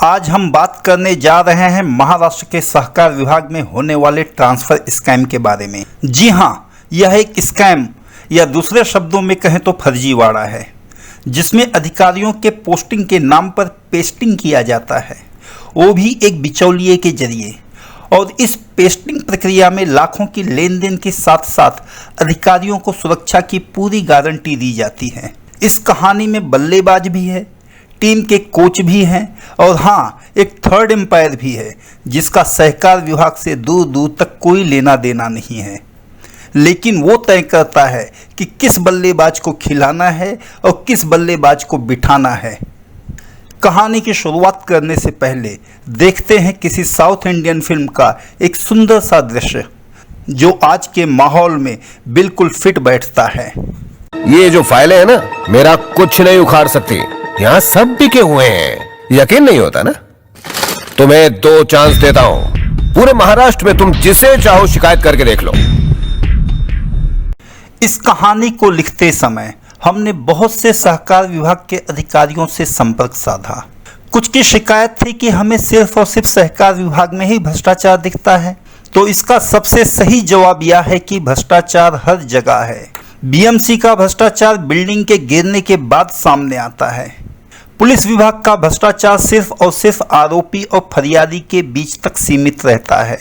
आज हम बात करने जा रहे हैं महाराष्ट्र के सहकार विभाग में होने वाले ट्रांसफर स्कैम के बारे में। जी हाँ, यह एक स्कैम या दूसरे शब्दों में कहें तो फर्जीवाड़ा है, जिसमें अधिकारियों के पोस्टिंग के नाम पर पेस्टिंग किया जाता है, वो भी एक बिचौलिए के जरिए। और इस पेस्टिंग प्रक्रिया में लाखों की लेन देन के साथ साथ अधिकारियों को सुरक्षा की पूरी गारंटी दी जाती है। इस कहानी में बल्लेबाज भी है, टीम के कोच भी हैं और हाँ, एक थर्ड एम्पायर भी है जिसका सहकार विभाग से दूर दूर तक कोई लेना देना नहीं है, लेकिन वो तय करता है कि किस बल्लेबाज को खिलाना है और किस बल्लेबाज को बिठाना है। कहानी की शुरुआत करने से पहले देखते हैं किसी साउथ इंडियन फिल्म का एक सुंदर सा दृश्य जो आज के माहौल में बिल्कुल फिट बैठता है। ये जो फाइलें है ना, मेरा कुछ नहीं उखाड़ सकती। यहाँ सब टिके हुए हैं, यकीन नहीं होता ना? तुम्हें 2 चांस देता हूं। पूरे महाराष्ट्र में तुम जिसे चाहो शिकायत करके देख लो। इस कहानी को लिखते समय हमने बहुत से सहकार विभाग के अधिकारियों से संपर्क साधा। कुछ की शिकायत थी कि हमें सिर्फ और सिर्फ सहकार विभाग में ही भ्रष्टाचार दिखता है, तो इसका सबसे सही जवाब यह है कि भ्रष्टाचार हर जगह है। बीएमसी का भ्रष्टाचार बिल्डिंग के गिरने के बाद सामने आता है। पुलिस विभाग का भ्रष्टाचार सिर्फ और सिर्फ आरोपी और फरियादी के बीच तक सीमित रहता है।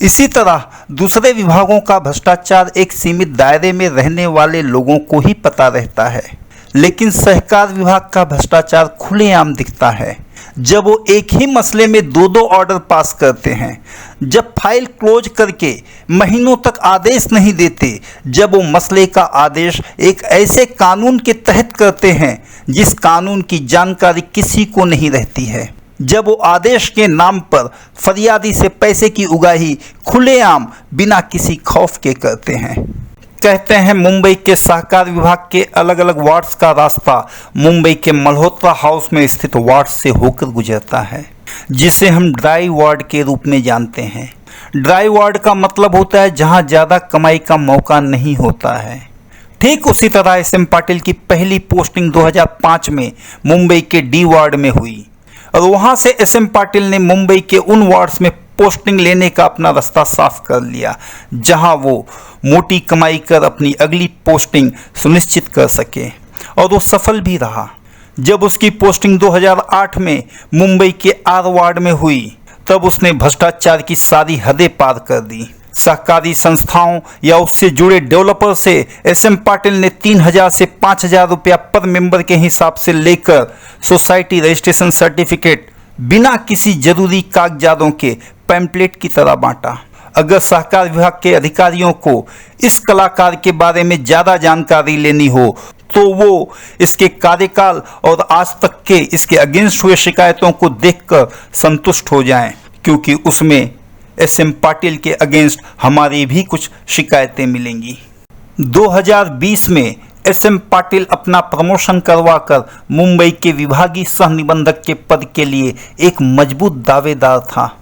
इसी तरह दूसरे विभागों का भ्रष्टाचार एक सीमित दायरे में रहने वाले लोगों को ही पता रहता है, लेकिन सहकार विभाग का भ्रष्टाचार खुलेआम दिखता है। जब वो एक ही मसले में 2-2 ऑर्डर पास करते हैं, जब फाइल क्लोज करके महीनों तक आदेश नहीं देते, जब वो मसले का आदेश एक ऐसे कानून के तहत करते हैं जिस कानून की जानकारी किसी को नहीं रहती है, जब वो आदेश के नाम पर फरियादी से पैसे की उगाही खुलेआम बिना किसी खौफ के करते हैं। कहते हैं मुंबई के सहकार विभाग के अलग अलग वार्ड्स का रास्ता मुंबई के मल्होत्रा हाउस में स्थित वार्ड से होकर गुजरता है, जिसे हम ड्राई वार्ड के रूप में जानते हैं। ड्राई वार्ड का मतलब होता है जहां ज़्यादा कमाई का मौका नहीं होता है। ठीक उसी तरह एसएम पाटिल की पहली पोस्टिंग 2005 में मुंबई के डी वार्ड में हुई और वहां से एसएम पाटिल ने मुंबई के उन वार्ड्स में पोस्टिंग लेने का अपना रास्ता साफ कर लिया जहां वो मोटी कमाई कर अपनी अगली पोस्टिंग सुनिश्चित कर सके, और वो सफल भी रहा। जब उसकी पोस्टिंग 2008 में मुंबई के आर वार्ड में हुई, तब उसने भ्रष्टाचार की सारी हदें पार कर दी। सहकारी संस्थाओं या उससे जुड़े डेवलपर से एसएम पाटिल ने 3,000 से 5,000 रुपया पर मेंबर के हिसाब से लेकर सोसाइटी रजिस्ट्रेशन सर्टिफिकेट बिना किसी जरूरी कागजातों के पैम्पलेट की तरह बांटा। अगर सहकार विभाग के अधिकारियों को इस कलाकार के बारे में ज़्यादा जानकारी लेनी हो तो वो इसके कार्यकाल और आज तक के इसके अगेंस्ट हुए शिकायतों को देखकर संतुष्ट हो जाएं, क्योंकि उसमें एसएम पाटिल के अगेंस्ट हमारी भी कुछ शिकायतें मिलेंगी। 2020 में एसएम पाटिल अपना प्रमोशन करवाकर मुंबई के विभागीय सह निबंधक के पद के लिए एक मजबूत दावेदार था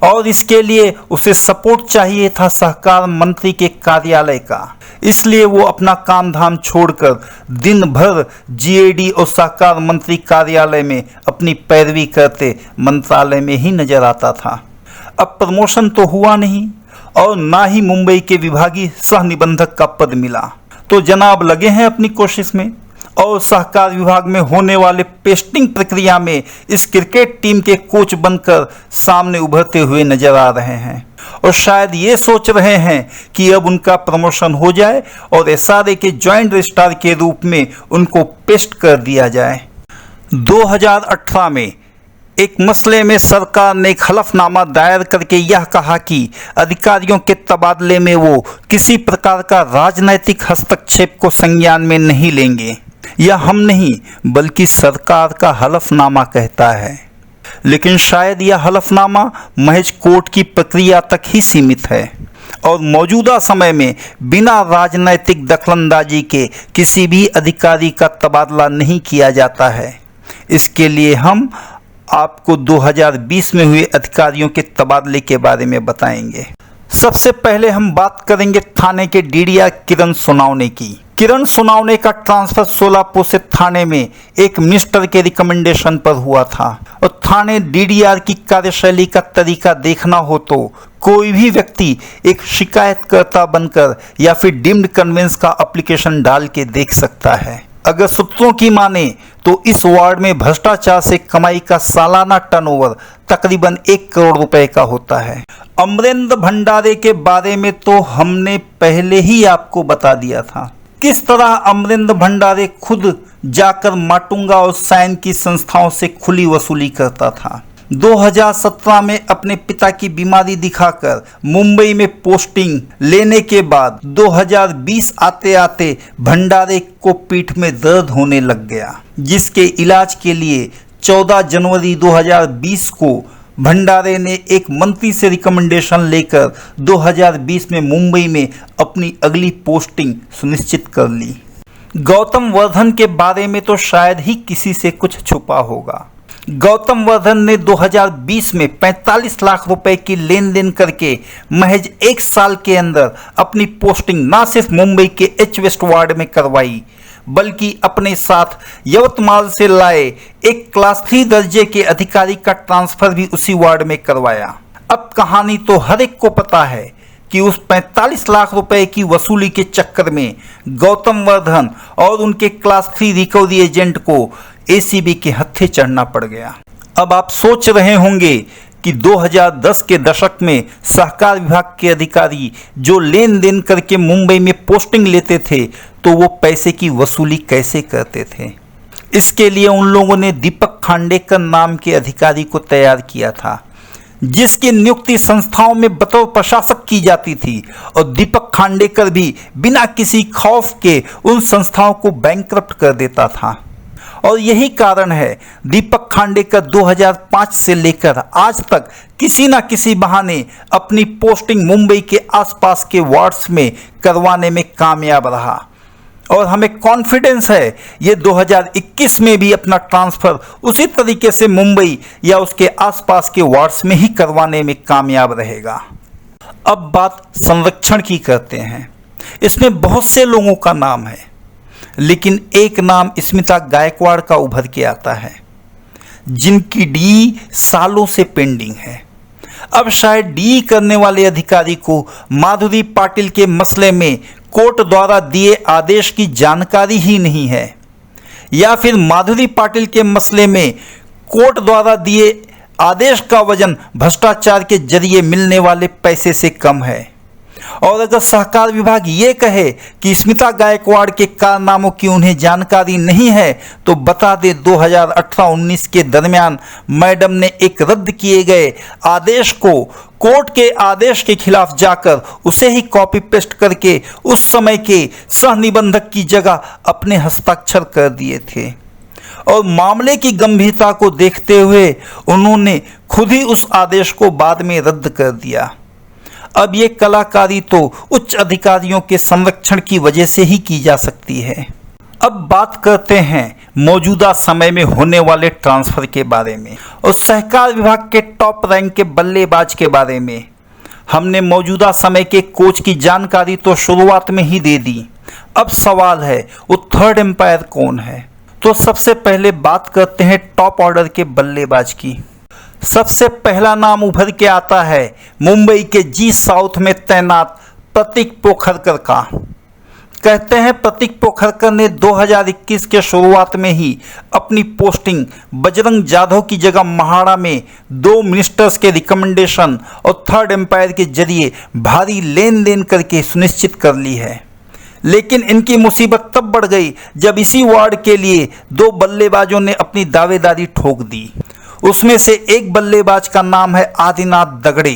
और इसके लिए उसे सपोर्ट चाहिए था सहकार मंत्री के कार्यालय का। इसलिए वो अपना काम धाम छोड़कर दिन भर जीएडी और सहकार मंत्री कार्यालय में अपनी पैरवी करते मंत्रालय में ही नजर आता था। अब प्रमोशन तो हुआ नहीं और ना ही मुंबई के विभागीय सह निबंधक का पद मिला, तो जनाब लगे हैं अपनी कोशिश में और सहकार विभाग में होने वाले पेस्टिंग प्रक्रिया में इस क्रिकेट टीम के कोच बनकर सामने उभरते हुए नजर आ रहे हैं और शायद ये सोच रहे हैं कि अब उनका प्रमोशन हो जाए और एसआरए के जॉइंट रजिस्ट्रार के रूप में उनको पेस्ट कर दिया जाए। 2018 में एक मसले में सरकार ने एक हलफनामा दायर करके यह कहा कि अधिकारियों के तबादले में वो किसी प्रकार का राजनैतिक हस्तक्षेप को संज्ञान में नहीं लेंगे। यह हम नहीं बल्कि सरकार का हलफनामा कहता है, लेकिन शायद यह हलफनामा महज कोर्ट की प्रक्रिया तक ही सीमित है और मौजूदा समय में बिना राजनैतिक दखलंदाजी के किसी भी अधिकारी का तबादला नहीं किया जाता है। इसके लिए हम आपको 2020 में हुए अधिकारियों के तबादले के बारे में बताएंगे। सबसे पहले हम बात करेंगे थाने के डीडीआर किरण सोनावने की। किरण सोनावने का ट्रांसफर सोलापुर से थाने में एक मिनिस्टर के रिकमेंडेशन पर हुआ था। और थाने डीडीआर की कार्यशैली का तरीका देखना हो तो कोई भी व्यक्ति एक शिकायतकर्ता बनकर या फिर डीम्ड कन्वेंस का एप्लीकेशन डाल के देख सकता है। अगर सूत्रों की माने तो इस वार्ड में भ्रष्टाचार से कमाई का सालाना टर्नओवर तकरीबन 1 करोड़ रुपए का होता है। अमरेंद्र भंडारे के बारे में तो हमने पहले ही आपको बता दिया था किस तरह अमरेंद्र भंडारे खुद जाकर माटुंगा और सैन की संस्थाओं से खुली वसूली करता था। 2017 में अपने पिता की बीमारी दिखाकर मुंबई में पोस्टिंग लेने के बाद 2020 आते आते भंडारे को पीठ में दर्द होने लग गया, जिसके इलाज के लिए 14 जनवरी 2020 को भंडारे ने एक मंत्री से रिकमेंडेशन लेकर 2020 में मुंबई में अपनी अगली पोस्टिंग सुनिश्चित कर ली। गौतम वर्धन के बारे में तो शायद ही किसी से कुछ छुपा होगा। गौतम वर्धन ने 2020 में 45 लाख रुपए की लेन देन करके महज 1 साल के अंदर अपनी पोस्टिंग न सिर्फ मुंबई के एच वेस्ट वार्ड में करवाई, बल्कि अपने साथ यवतमाल से लाए एक क्लास 3 दर्जे के अधिकारी का ट्रांसफर भी उसी वार्ड में करवाया। अब कहानी तो हर एक को पता है कि उस 45 लाख रुपए की वसूली के चक्कर में गौतम वर्धन और उनके क्लास 3 रिकवरी एजेंट को एसीबी के हत्थे चढ़ना पड़ गया। अब आप सोच रहे होंगे कि 2010 के दशक में सहकार विभाग के अधिकारी जो लेन देन करके मुंबई में पोस्टिंग लेते थे तो वो पैसे की वसूली कैसे करते थे। इसके लिए उन लोगों ने दीपक खांडेकर नाम के अधिकारी को तैयार किया था, जिसकी नियुक्ति संस्थाओं में बतौर प्रशासक की जाती थी। और दीपक खांडेकर भी बिना किसी खौफ के उन संस्थाओं को बैंकरप्ट कर देता था। और यही कारण है दीपक खांडेकर 2005 से लेकर आज तक किसी न किसी बहाने अपनी पोस्टिंग मुंबई के आसपास के वार्ड्स में करवाने में कामयाब रहा। और हमें कॉन्फिडेंस है ये 2021 में भी अपना ट्रांसफर उसी तरीके से मुंबई या उसके आसपास के वार्ड्स में ही करवाने में कामयाब रहेगा। अब बात संरक्षण की करते हैं। इसमें बहुत से लोगों का नाम है, लेकिन एक नाम स्मिता गायकवाड़ का उभर के आता है, जिनकी डी सालों से पेंडिंग है। अब शायद डी करने वाले अधिकारी को माधुरी पाटिल के मसले में कोर्ट द्वारा दिए आदेश की जानकारी ही नहीं है, या फिर माधुरी पाटिल के मसले में कोर्ट द्वारा दिए आदेश का वजन भ्रष्टाचार के जरिए मिलने वाले पैसे से कम है। और अगर सहकार विभाग ये कहे कि स्मिता गायकवाड़ के कारनामों की उन्हें जानकारी नहीं है तो बता दे 2018-19 के दरमियान मैडम ने एक रद्द किए गए आदेश को कोर्ट के आदेश के खिलाफ जाकर उसे ही कॉपी पेस्ट करके उस समय के सह निबंधक की जगह अपने हस्ताक्षर कर दिए थे। और मामले की गंभीरता को देखते हुए उन्होंने खुद ही उस आदेश को बाद में रद्द कर दिया। अब ये कलाकारी तो उच्च अधिकारियों के संरक्षण की वजह से ही की जा सकती है। अब बात करते हैं मौजूदा समय में होने वाले ट्रांसफर के बारे में और सहकार विभाग के टॉप रैंक के बल्लेबाज के बारे में। हमने मौजूदा समय के कोच की जानकारी तो शुरुआत में ही दे दी। अब सवाल है वो थर्ड एम्पायर कौन है। तो सबसे पहले बात करते हैं टॉप ऑर्डर के बल्लेबाज की। सबसे पहला नाम उभर के आता है मुंबई के जी साउथ में तैनात प्रतीक पोखरकर का। कहते हैं प्रतीक पोखरकर ने 2021 के शुरुआत में ही अपनी पोस्टिंग बजरंग जाधव की जगह महाड़ा में 2 मिनिस्टर्स के रिकमेंडेशन और थर्ड एम्पायर के जरिए भारी लेन देन करके सुनिश्चित कर ली है। लेकिन इनकी मुसीबत तब बढ़ गई जब इसी वार्ड के लिए 2 बल्लेबाजों ने अपनी दावेदारी ठोक दी। उसमें से एक बल्लेबाज का नाम है आदिनाथ दगड़े।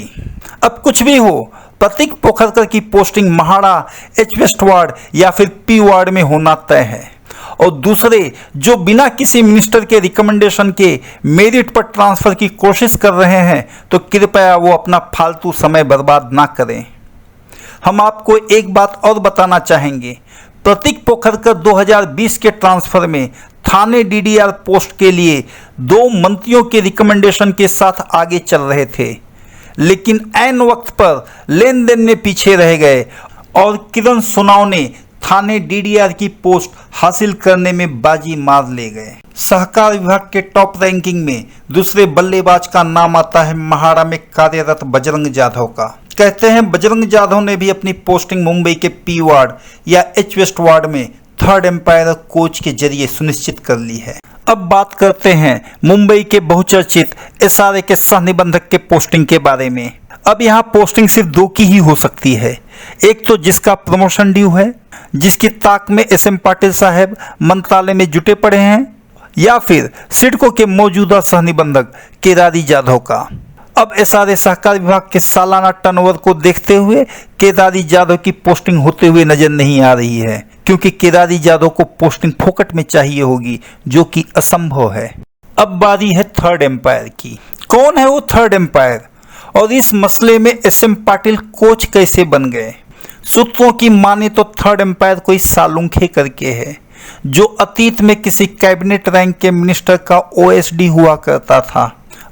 अब कुछ भी हो, प्रतीक पोखरकर की posting MHADA H west ward या फिर पी वार्ड में होना तय है। और दूसरे जो बिना किसी मिनिस्टर के रिकमेंडेशन के मेरिट पर ट्रांसफर की कोशिश कर रहे हैं तो कृपया वो अपना फालतू समय बर्बाद ना करें। हम आपको एक बात और बताना चाहेंगे, प्रतीक पोखरकर 2020 के ट्रांसफर में थाने डीडीआर पोस्ट के लिए 2 मंत्रियों के रिकमेंडेशन के साथ आगे चल रहे थे, लेकिन ऐन वक्त पर लेन देन में पीछे रह गए और किरण सोनावने थाने डीडीआर की पोस्ट हासिल करने में बाजी मार ले गए। सहकार विभाग के टॉप रैंकिंग में दूसरे बल्लेबाज का नाम आता है महाड़ा में कार्यरत बजरंग जाधव का। कहते हैं बजरंग जाधव ने भी अपनी पोस्टिंग मुंबई के पी वार्ड या एच वेस्ट वार्ड में थर्ड एम्पायर कोच के जरिए सुनिश्चित कर ली है। अब बात करते हैं मुंबई के बहुचर्चित एसआरए के सह निबंधक के पोस्टिंग के बारे में। अब यहाँ पोस्टिंग सिर्फ दो की ही हो सकती है, एक तो जिसका प्रमोशन ड्यू है, जिसकी ताक में एसएम पाटिल साहब मंत्रालय में जुटे पड़े हैं, या फिर सिडको के मौजूदा सह निबंधक केदारी जाधव का। अब एसआरए सहकार विभाग के सालाना टर्नओवर को देखते हुए केदारी जाधव की पोस्टिंग होते हुए नजर नहीं आ रही है, क्योंकि केदारी जाधव को पोस्टिंग फोकट में चाहिए होगी, जो कि असंभव है। अब बारी है थर्ड एम्पायर की। कौन है वो थर्ड एम्पायर और इस मसले में एसएम पाटिल कोच कैसे बन गए? सूत्रों की माने तो थर्ड एम्पायर कोई सालुंखे करके है, जो अतीत में किसी कैबिनेट रैंक के मिनिस्टर का ओएसडी हुआ करता था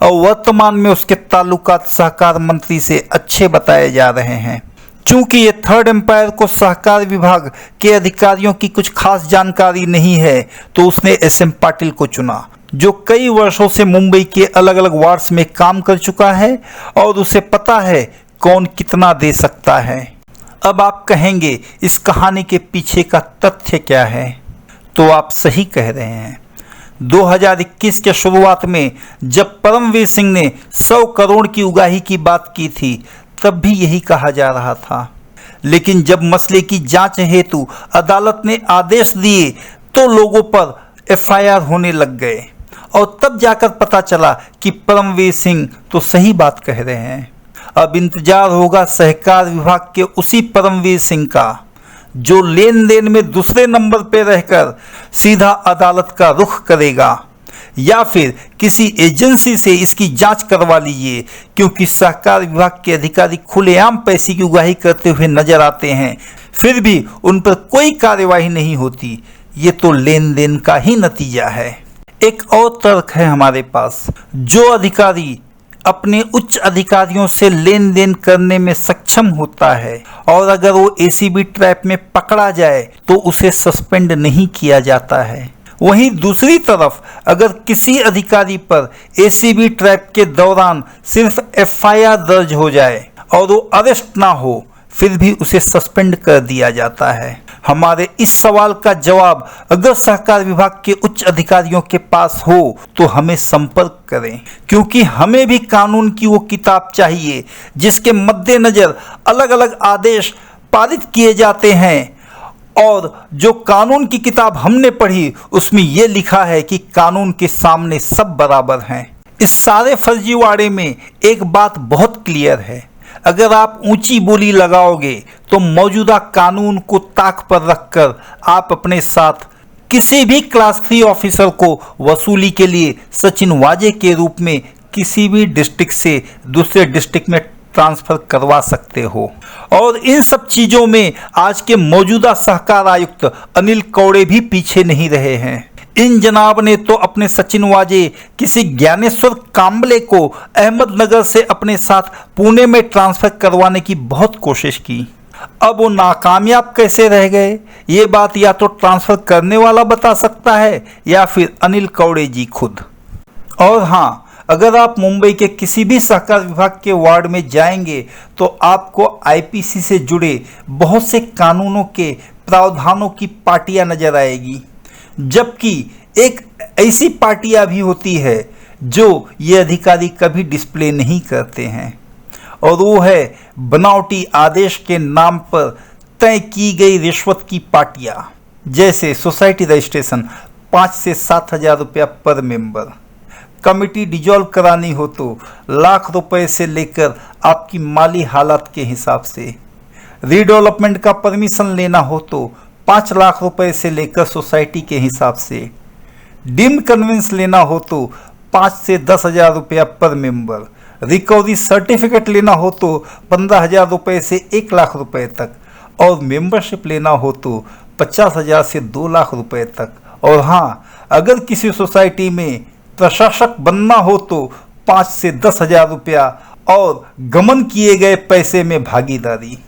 और वर्तमान में उसके ताल्लुकात सहकार मंत्री से अच्छे बताए जा रहे हैं। चूंकि ये थर्ड एम्पायर को सहकार विभाग के अधिकारियों की कुछ खास जानकारी नहीं है, तो उसने एसएम पाटिल को चुना, जो कई वर्षों से मुंबई के अलग अलग वार्ड्स में काम कर चुका है और उसे पता है कौन कितना दे सकता है। अब आप कहेंगे इस कहानी के पीछे का तथ्य क्या है? तो आप सही कह रहे हैं। 2021 के शुरुआत में जब परमवीर सिंह ने 100 करोड़ की उगाही की बात की थी, तब भी यही कहा जा रहा था। लेकिन जब मसले की जांच हेतु अदालत ने आदेश दिए तो लोगों पर एफआईआर होने लग गए और तब जाकर पता चला कि परमवीर सिंह तो सही बात कह रहे हैं। अब इंतजार होगा सहकार विभाग के उसी परमवीर सिंह का, जो लेन देन में दूसरे नंबर पर रहकर सीधा अदालत का रुख करेगा, या फिर किसी एजेंसी से इसकी जांच करवा लीजिए, क्योंकि सहकार विभाग के अधिकारी खुलेआम पैसे की उगाही करते हुए नजर आते हैं, फिर भी उन पर कोई कार्यवाही नहीं होती। ये तो लेन देन का ही नतीजा है। एक और तर्क है हमारे पास, जो अधिकारी अपने उच्च अधिकारियों से लेन देन करने में सक्षम होता है और अगर वो एसीबी ट्रैप में पकड़ा जाए तो उसे सस्पेंड नहीं किया जाता है। वहीं दूसरी तरफ अगर किसी अधिकारी पर एसीबी ट्रैप के दौरान सिर्फ एफआईआर दर्ज हो जाए और वो अरेस्ट ना हो, फिर भी उसे सस्पेंड कर दिया जाता है। हमारे इस सवाल का जवाब अगर सहकार विभाग के उच्च अधिकारियों के पास हो तो हमें संपर्क करें, क्योंकि हमें भी कानून की वो किताब चाहिए जिसके मद्देनजर अलग अलग आदेश पारित किए जाते हैं। और जो कानून की किताब हमने पढ़ी उसमें यह लिखा है कि कानून के सामने सब बराबर हैं। इस सारे फर्जीवाड़े में एक बात बहुत क्लियर है, अगर आप ऊंची बोली लगाओगे तो मौजूदा कानून को ताक पर रखकर आप अपने साथ किसी भी क्लास 3 ऑफिसर को वसूली के लिए सचिन वाजे के रूप में किसी भी डिस्ट्रिक्ट से दूसरे डिस्ट्रिक्ट में ट्रांसफर करवा सकते हो। और इन सब चीजों में आज के मौजूदा सहकार आयुक्त अनिल कौड़े भी पीछे नहीं रहे हैं। इन जनाब ने तो अपने सचिन वाजे किसी ज्ञानेश्वर कांबले को अहमदनगर से अपने साथ पुणे में ट्रांसफर करवाने की बहुत कोशिश की। अब वो नाकामयाब कैसे रह गए, ये बात या तो ट्रांसफर करने वाला बता सकता है या फिर अनिल कौड़े जी खुद। और हाँ, अगर आप मुंबई के किसी भी सहकार विभाग के वार्ड में जाएंगे तो आपको आईपीसी से जुड़े बहुत से कानूनों के प्रावधानों की पाटियां नजर आएगी, जबकि एक ऐसी पार्टियां भी होती है जो ये अधिकारी कभी डिस्प्ले नहीं करते हैं, और वो है बनावटी आदेश के नाम पर तय की गई रिश्वत की पार्टियां। जैसे सोसाइटी रजिस्ट्रेशन 5 से 7 हज़ार रुपया पर मेंबर, कमिटी डिजॉल्व करानी हो तो लाख रुपए से लेकर आपकी माली हालत के हिसाब से, रीडेवलपमेंट का परमिशन लेना हो तो 5 लाख रुपए से लेकर सोसाइटी के हिसाब से, डीम्ड कन्वेंस लेना हो तो 5 से 10 हज़ार रुपया पर मेंबर, रिकवरी सर्टिफिकेट लेना हो तो 15 हज़ार रुपये से 1 लाख रुपए तक, और मेंबरशिप लेना हो तो 50 हज़ार से 2 लाख रुपए तक। और हाँ, अगर किसी सोसाइटी में प्रशासक बनना हो तो 5 से 10 हज़ार रुपया, और गमन किए गए पैसे में भागीदारी।